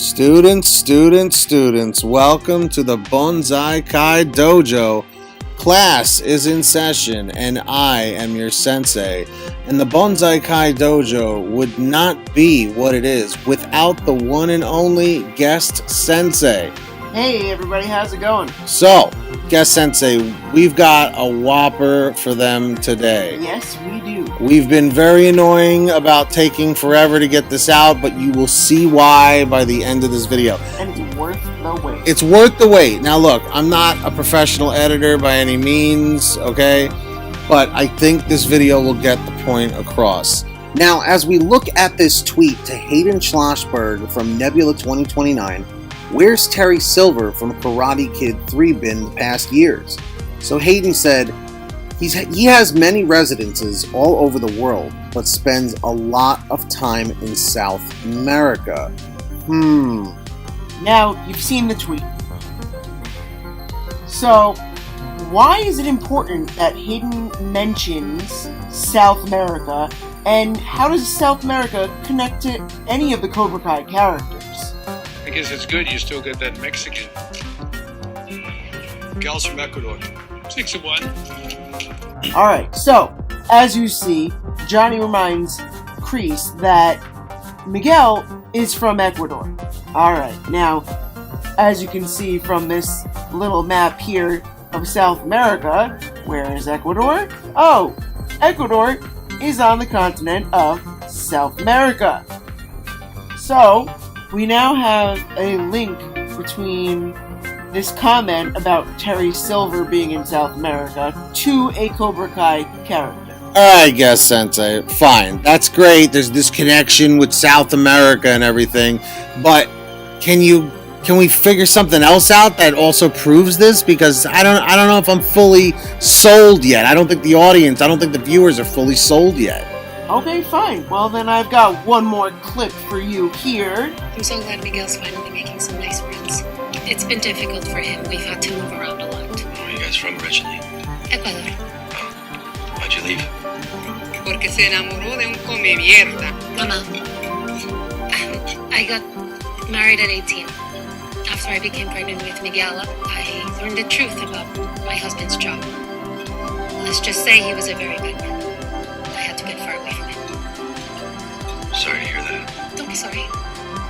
Students, welcome to the Bonsai Kai Dojo. Class is in session and I am your sensei. And the Bonsai Kai Dojo would not be what it is without the one and only guest sensei. Hey everybody, how's it going? So, guest sensei, we've got a whopper for them today. Yes, we do. We've been very annoying about taking forever to get this out, but you will see why by the end of this video. And it's worth the wait. It's worth the wait. Now look, I'm not a professional editor by any means, okay? But I think this video will get the point across. Now, as we look at this tweet to Hayden Schlossberg from Nebula 2029, where's Terry Silver from Karate Kid 3 been the past years? So Hayden said, he has many residences all over the world, but spends a lot of time in South America. Now, you've seen the tweet. So, why is it important that Hayden mentions South America, and how does South America connect to any of the Cobra Kai characters? I guess it's good you still get that Mexican. Miguel's from Ecuador. 6-1. Alright, so, as you see, Johnny reminds Kreese that Miguel is from Ecuador. Alright, now, as you can see from this little map here of South America, where is Ecuador? Oh, Ecuador is on the continent of South America. So, we now have a link between this comment about Terry Silver being in South America to a Cobra Kai character. Alright, guest sensei, fine. That's great. There's this connection with South America and everything, but can we figure something else out that also proves this? Because I don't know if I'm fully sold yet. I don't think the viewers are fully sold yet. Okay, fine. Well, then I've got one more clip for you here. I'm so glad Miguel's finally making some nice friends. It's been difficult for him. We've had to move around a lot. Where are you guys from originally? Ecuador. Oh, why'd you leave? Porque se enamoró de un come mierda. Mama, I got married at 18. After I became pregnant with Miguel, I learned the truth about my husband's job. Let's just say he was a very bad man. I had to get far away from him. Sorry to hear that. Don't be sorry.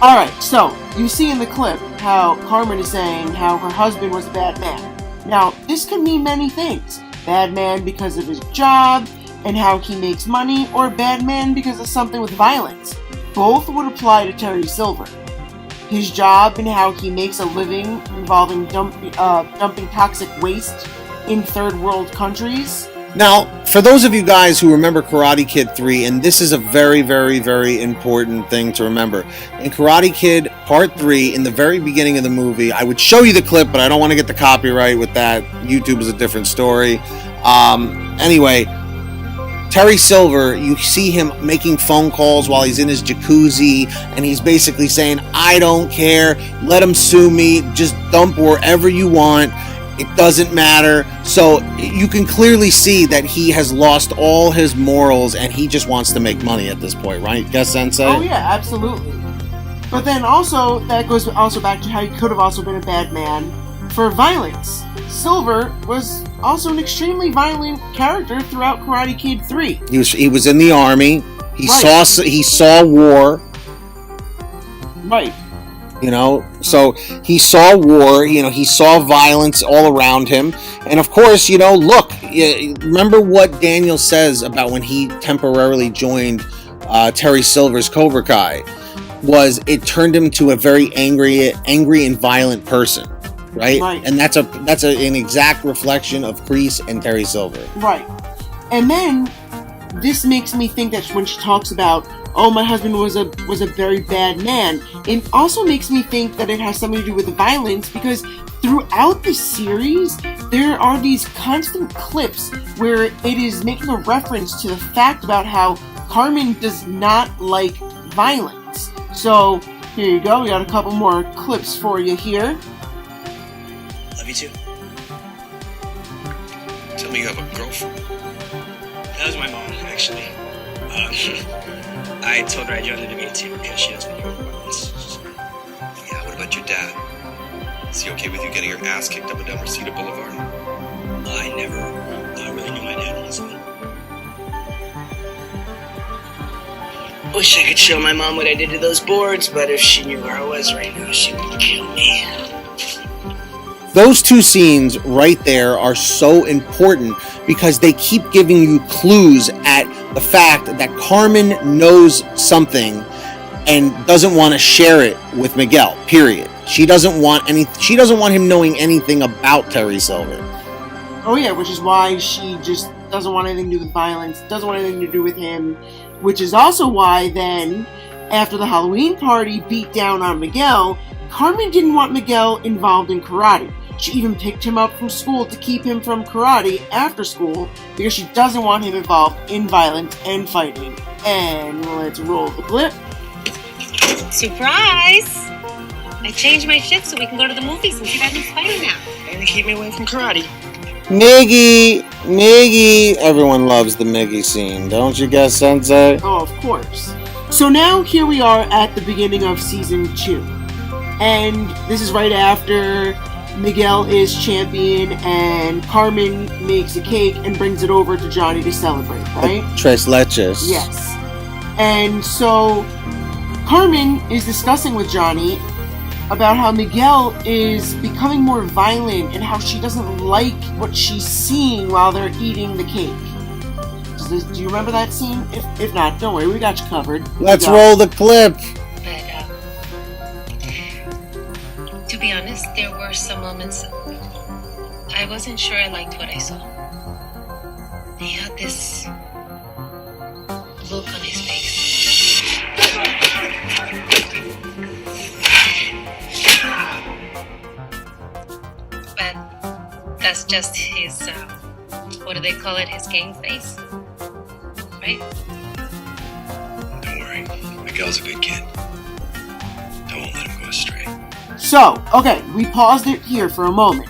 Alright, so, you see in the clip how Carmen is saying how her husband was a bad man. Now, this can mean many things. Bad man because of his job and how he makes money, or bad man because of something with violence. Both would apply to Terry Silver. His job and how he makes a living involving dumping toxic waste in third world countries. Now, for those of you guys who remember Karate Kid 3, and this is a very, very, very important thing to remember. In Karate Kid Part 3, in the very beginning of the movie, I would show you the clip, but I don't want to get the copyright with that. YouTube is a different story. Anyway, Terry Silver, you see him making phone calls while he's in his jacuzzi, and he's basically saying, I don't care, let him sue me, just dump wherever you want. It doesn't matter. So you can clearly see that he has lost all his morals and he just wants to make money at this point, right? Guess sensei? Oh yeah, absolutely. But then also, that goes also back to how he could have also been a bad man for violence. Silver was also an extremely violent character throughout Karate Kid 3. He was in the army. He Right. saw war. Right. So he saw war, he saw violence all around him. And of course, look, remember what Daniel says about when he temporarily joined Terry Silver's Cobra Kai, was it turned him to a very angry and violent person, right? And that's an exact reflection of Kreese and Terry Silver. Right. And then, this makes me think that when she talks about, oh, my husband was a very bad man, it also makes me think that it has something to do with violence, because throughout the series, there are these constant clips where it is making a reference to the fact about how Carmen does not like violence. So, here you go, we got a couple more clips for you here. Love you too. Tell me you have a girlfriend. That was my mom, actually. I told her I joined the debate team because she doesn't know about this. dad. Is he okay with you getting your ass kicked up and down Reseda Boulevard? I really knew my dad on his own. Wish I could show my mom what I did to those boards, but if she knew where I was right now, she would kill me. Those two scenes right there are so important because they keep giving you clues at the fact that Carmen knows something and doesn't want to share it with Miguel, period. She doesn't want him knowing anything about Terry Silver. Oh yeah, which is why she just doesn't want anything to do with violence, doesn't want anything to do with him, which is also why then, after the Halloween party beat down on Miguel, Carmen didn't want Miguel involved in karate. She even picked him up from school to keep him from karate after school because she doesn't want him involved in violence and fighting. And let's roll the clip. Surprise! I changed my shift so we can go to the movies since you got me fighting now. And to keep me away from karate. Miggy! Everyone loves the Miggy scene, don't you guess, Sensei? Oh, of course. So now here we are at the beginning of season 2. And this is right after Miguel is champion and Carmen makes a cake and brings it over to Johnny to celebrate, right? Tres leches. Yes. And so Carmen is discussing with Johnny about how Miguel is becoming more violent and how she doesn't like what she's seeing while they're eating the cake. Do you remember that scene? If not, don't worry, we got you covered. Let's roll the clip. But, to be honest, there were some moments I wasn't sure I liked what I saw. He had this look on his face. But that's just his, what do they call it? His game face? Right? Don't worry. Miguel's a good kid. I won't let him go astray. So, okay, we paused it here for a moment.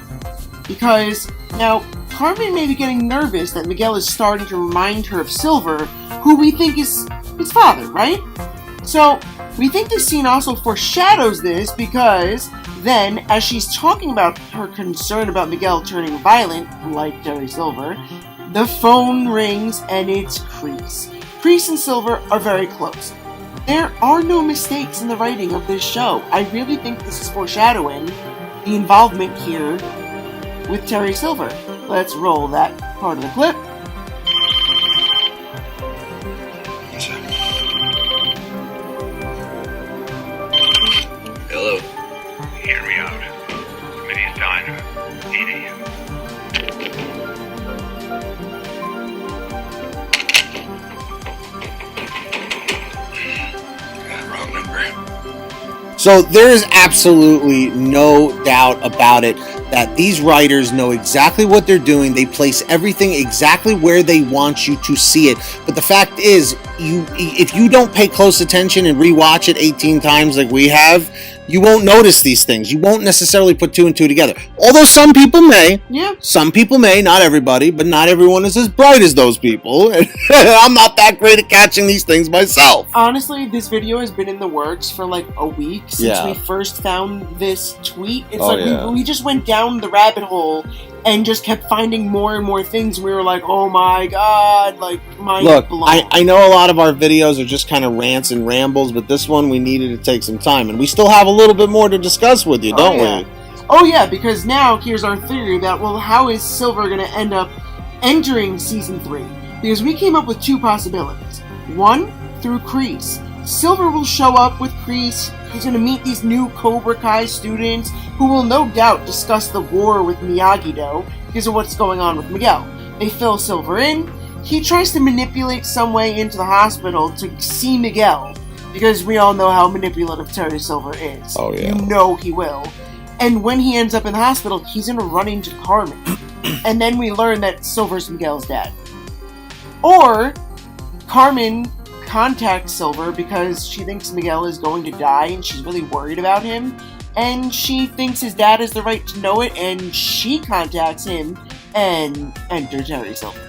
Because now Carmen may be getting nervous that Miguel is starting to remind her of Silver, who we think is his father, right? So, we think this scene also foreshadows this because then, as she's talking about her concern about Miguel turning violent, like Terry Silver, the phone rings and it's Kreese. Kreese and Silver are very close. There are no mistakes in the writing of this show. I really think this is foreshadowing the involvement here with Terry Silver. Let's roll that part of the clip. Hello. Hear me out. Committee's diner, 8 a.m. Wrong number. So there is absolutely no doubt about it that these writers know exactly what they're doing. They place everything exactly where they want you to see it. But the fact is, if you don't pay close attention and rewatch it 18 times like we have, you won't notice these things. You won't necessarily put two and two together. Although some people may. Yeah. Some people may, not everybody, but not everyone is as bright as those people. I'm not that great at catching these things myself. Honestly, this video has been in the works for like a week since we first found this tweet. It's we just went down the rabbit hole and just kept finding more and more things. We were like, oh my god, like, mind blown. I know a lot of our videos are just kind of rants and rambles, but this one we needed to take some time, and we still have a little bit more to discuss with you, don't we? Oh yeah, because now here's our theory that, well, how is Silver going to end up entering Season 3? Because we came up with two possibilities. One, through Kreese. Silver will show up with Kreese. He's going to meet these new COBRA Kai students who will no doubt discuss the war with Miyagi-Do because of what's going on with Miguel. They fill Silver in. He tries to manipulate some way into the hospital to see Miguel because we all know how manipulative Terry Silver is. Oh, yeah. You know he will. And when he ends up in the hospital, he's going to run into Carmen. And then we learn that Silver's Miguel's dad. Or Carmen contacts Silver because she thinks Miguel is going to die and she's really worried about him, and she thinks his dad has the right to know it, and she contacts him and enter Terry Silver.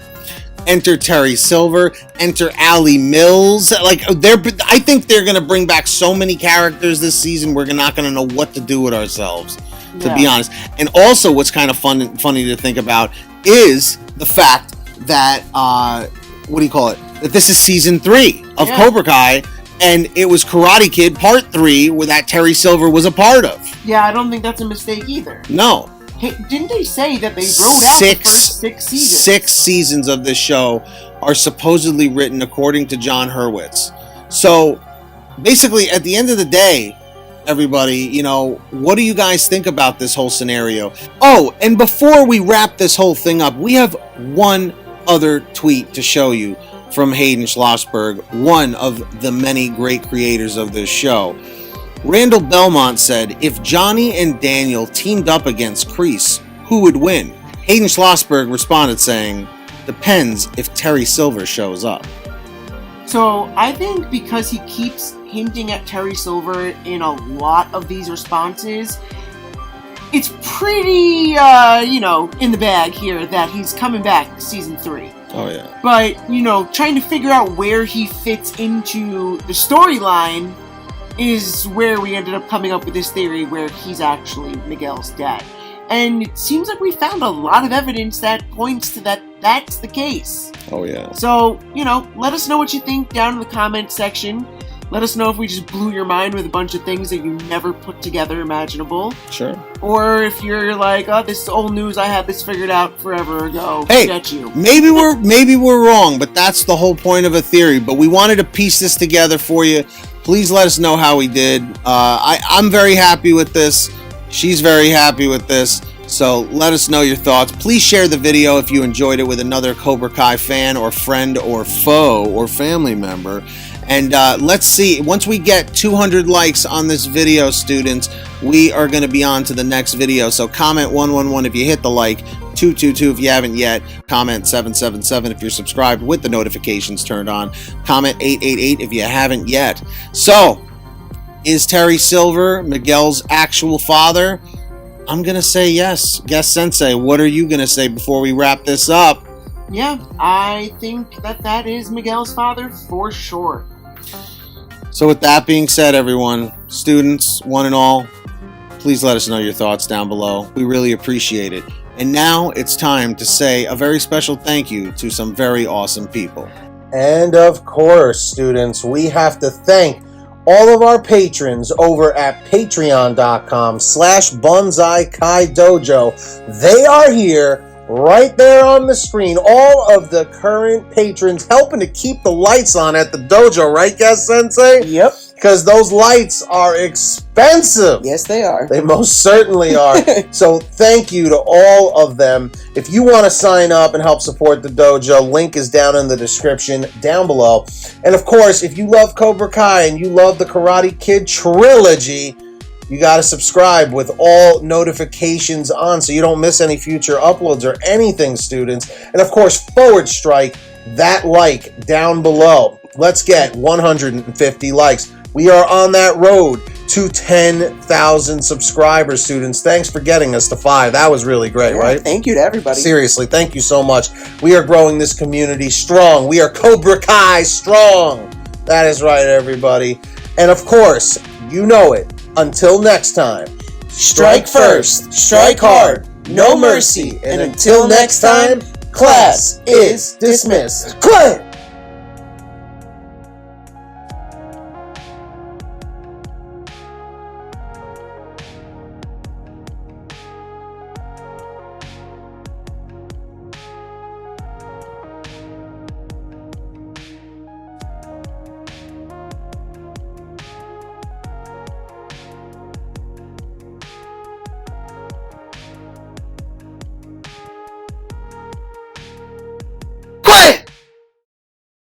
Enter Terry Silver, enter Allie Mills. Like, I think they're gonna bring back so many characters this season. We're not gonna know what to do with ourselves, to be honest. And also, what's kind of funny to think about is the fact that that this is season 3 of Cobra Kai, and it was Karate Kid Part 3, where that Terry Silver was a part of. Yeah, I don't think that's a mistake either. No. Hey, didn't they say that they wrote out the first 6 seasons? 6 seasons of this show are supposedly written according to John Hurwitz. So, basically, at the end of the day, everybody, what do you guys think about this whole scenario? Oh, and before we wrap this whole thing up, we have one other tweet to show you from Hayden Schlossberg, one of the many great creators of this show. Randall Belmont said, if Johnny and Daniel teamed up against Kreese, who would win? Hayden Schlossberg responded saying, depends if Terry Silver shows up. So I think because he keeps hinting at Terry Silver in a lot of these responses, it's pretty, in the bag here that he's coming back season 3. Oh, yeah. But, trying to figure out where he fits into the storyline is where we ended up coming up with this theory where he's actually Miguel's dad. And it seems like we found a lot of evidence that points to that's the case. Oh, yeah. So, let us know what you think down in the comment section. Let us know if we just blew your mind with a bunch of things that you never put together imaginable. Sure. Or if you're like, oh, this is old news, I had this figured out forever ago. Hey, Get you. maybe we're wrong, but that's the whole point of a theory. But we wanted to piece this together for you. Please let us know how we did. I'm very happy with this. She's very happy with this. So let us know your thoughts. Please share the video if you enjoyed it with another Cobra Kai fan or friend or foe or family member. And let's see, once we get 200 likes on this video, students, we are going to be on to the next video. So comment 111 if you hit the like, 222 if you haven't yet, comment 777 if you're subscribed with the notifications turned on, comment 888 if you haven't yet. So, is Terry Silver Miguel's actual father? I'm going to say yes. Guest Sensei, what are you going to say before we wrap this up? Yeah, I think that is Miguel's father for sure. So with that being said, everyone, students, one and all, please let us know your thoughts down below. We really appreciate it. And now it's time to say a very special thank you to some very awesome people. And of course, students, we have to thank all of our patrons over at patreon.com/Bonsai Kai Dojo. They are here right there on the screen. All of the current patrons helping to keep the lights on at the dojo, right, Guest Sensei? Yep. Because those lights are expensive. Yes, they are. They most certainly are. So thank you to all of them. If you want to sign up and help support the dojo, link is down in the description down below. And of course, if you love Cobra Kai and you love the Karate Kid trilogy, you got to subscribe with all notifications on so you don't miss any future uploads or anything, students. And of course, strike that like down below. Let's get 150 likes. We are on that road to 10,000 subscribers, students. Thanks for getting us to 5. That was really great, right? Thank you to everybody. Seriously, thank you so much. We are growing this community strong. We are Cobra Kai strong. That is right, everybody. And of course, you know it. Until next time, strike first, strike hard, no mercy. And until next time, class is dismissed. Class!